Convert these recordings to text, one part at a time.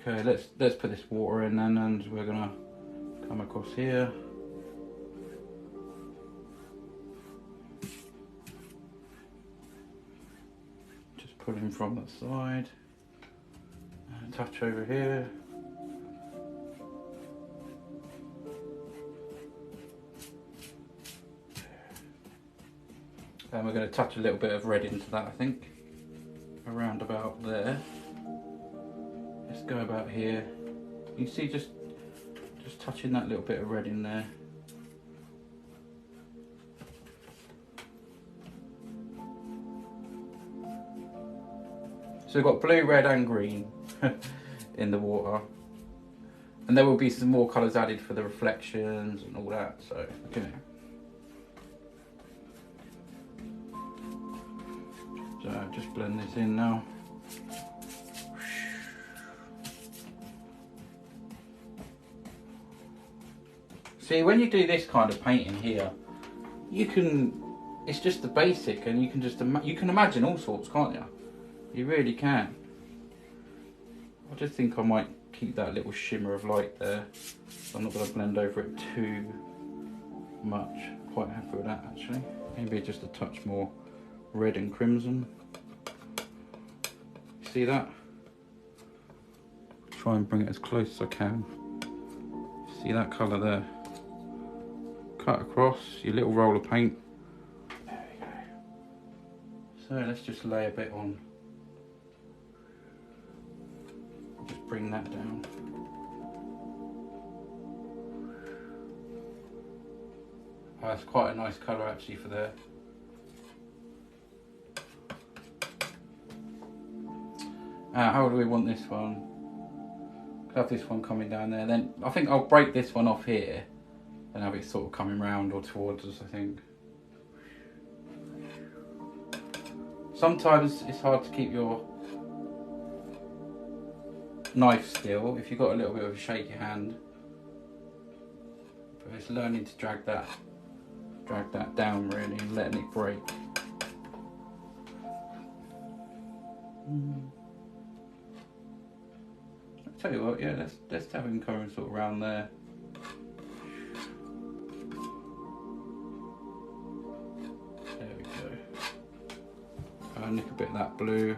Okay, let's put this water in then, and we're gonna come across here. Just pull in from the side and touch over here. And we're going to touch a little bit of red into that, I think, around about there. Let's go about here. You see, just touching that little bit of red in there. So we've got blue, red and green in the water. And there will be some more colours added for the reflections and all that, so okay. So just blend this in now. See, when you do this kind of painting here, you can, it's just the basic, and you can just you can imagine all sorts, can't you? You really can. I just think I might keep that little shimmer of light there. I'm not going to blend over it too much. Quite happy with that actually. Maybe just a touch more red and crimson. See that? Try and bring it as close as I can. See that colour there? Cut across your little roll of paint. There we go. So let's just lay a bit on. Just bring that down. Oh, that's quite a nice colour actually for there. How do we want this one? Could have this one coming down there. Then I think I'll break this one off here and have it sort of coming round or towards us, I think. Sometimes it's hard to keep your knife still if you've got a little bit of a shaky hand. But it's learning to drag that down really and letting it break. I'll tell you what, yeah, let's have him coming sort of around there. There we go. I'll nick a bit of that blue.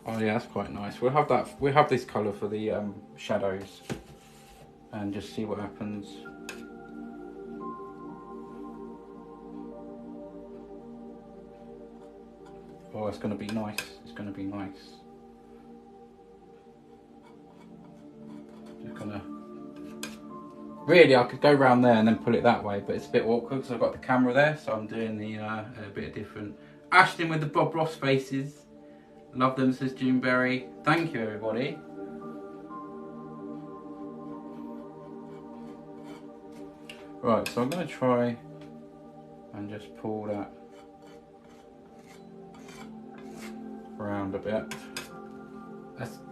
Oh yeah, that's quite nice. We'll have this colour for the shadows and just see what happens. Oh, it's going to be nice. It's going to be nice. Just gonna. Really, I could go round there and then pull it that way, but it's a bit awkward because I've got the camera there, so I'm doing the a bit different. Ashton with the Bob Ross faces. Love them, says Juneberry. Thank you, everybody. Right, so I'm going to try and just pull that around a bit.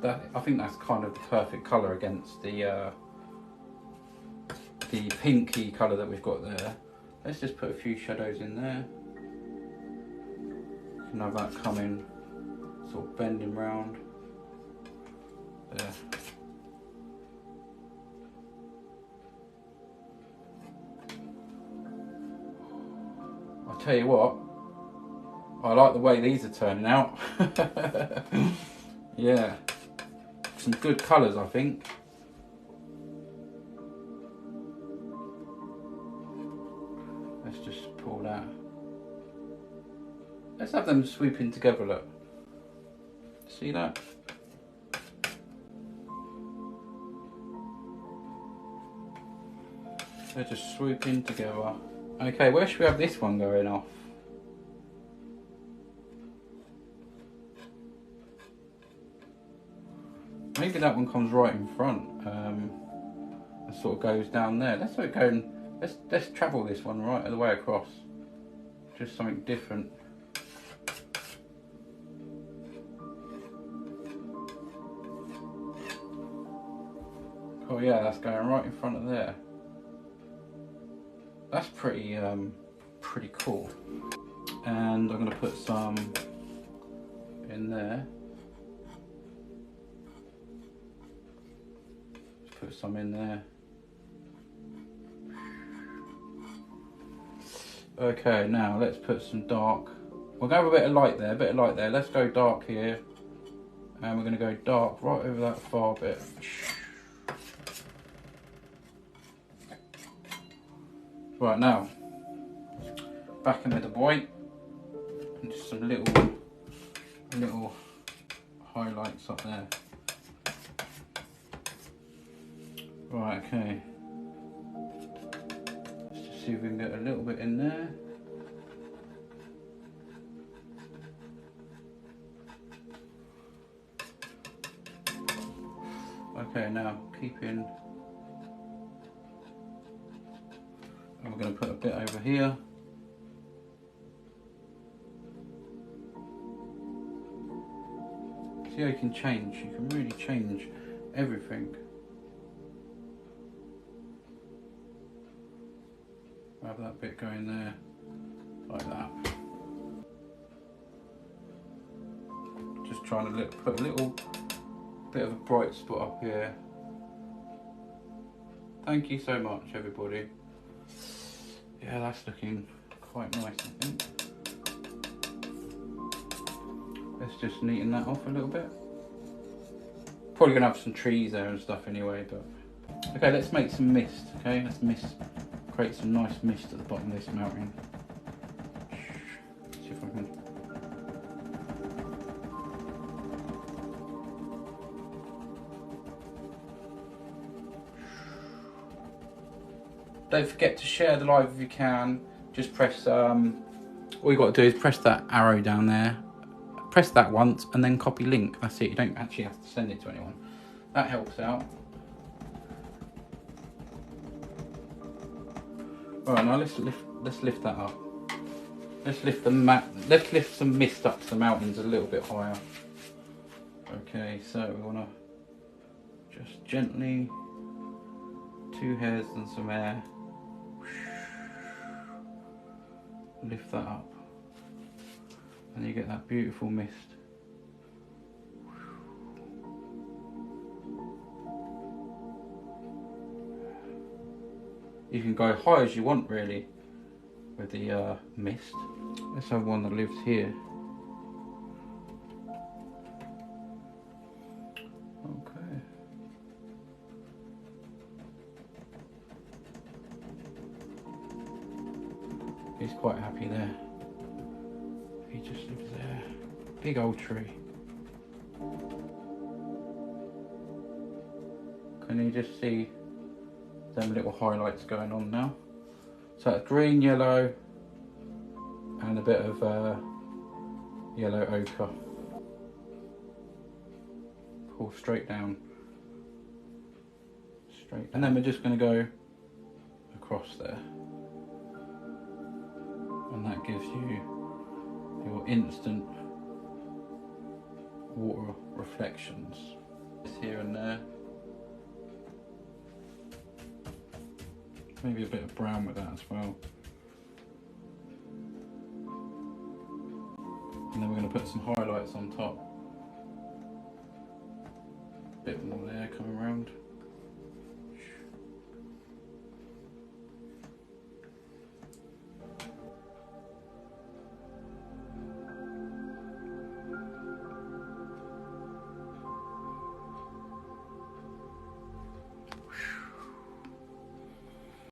I think that's kind of the perfect colour against the pinky colour that we've got there. Let's just put a few shadows in there. You can have that coming, sort of bending round there. I'll tell you what, I like the way these are turning out. Yeah, some good colours, I think. Let's just pull that. Let's have them swooping together, look. See that? They're just swooping together. Okay, where should we have this one going off? Maybe that one comes right in front and sort of goes down there. Let's let it go and let's travel this one right the way across. Just something different. Oh yeah, that's going right in front of there. That's pretty pretty cool. And I'm going to put some in there. put some in there. Okay, now let's put some dark. We're going to have a bit of light there, Let's go dark here. And we're going to go dark right over that far bit. Right, now, back in with the white. And just some little highlights up there. Right, okay. Let's just see if we can get a little bit in there. Okay, now keeping, and we're going to put a bit over here. See how you can change, you can really change everything. Have that bit going there, like that. Just trying to put a little bit of a bright spot up here. Thank you so much, everybody. Yeah, that's looking quite nice, I think. Let's just neaten that off a little bit. Probably gonna have some trees there and stuff anyway, but okay, let's make some mist. Okay, let's create some nice mist at the bottom of this mountain. See if I can. Don't forget to share the live if you can. Just press, all you got to do is press that arrow down there. Press that once and then copy link. That's it, you don't actually have to send it to anyone. That helps out. Alright, now let's lift that up. Let's lift some mist up to the mountains a little bit higher. Okay, so we want to just gently, 2 hairs and some air, lift that up, and you get that beautiful mist. You can go high as you want really with the mist. Let's have one that lives here. Okay. He's quite happy there. He just lives there. Big old tree. Can you just see them little highlights going on now? So it's green, yellow, and a bit of yellow ochre. Pull straight down. Straight. And then we're just going to go across there. And that gives you your instant water reflections. It's here and there. Maybe a bit of brown with that as well. And then we're going to put some highlights on top. A bit more there coming around.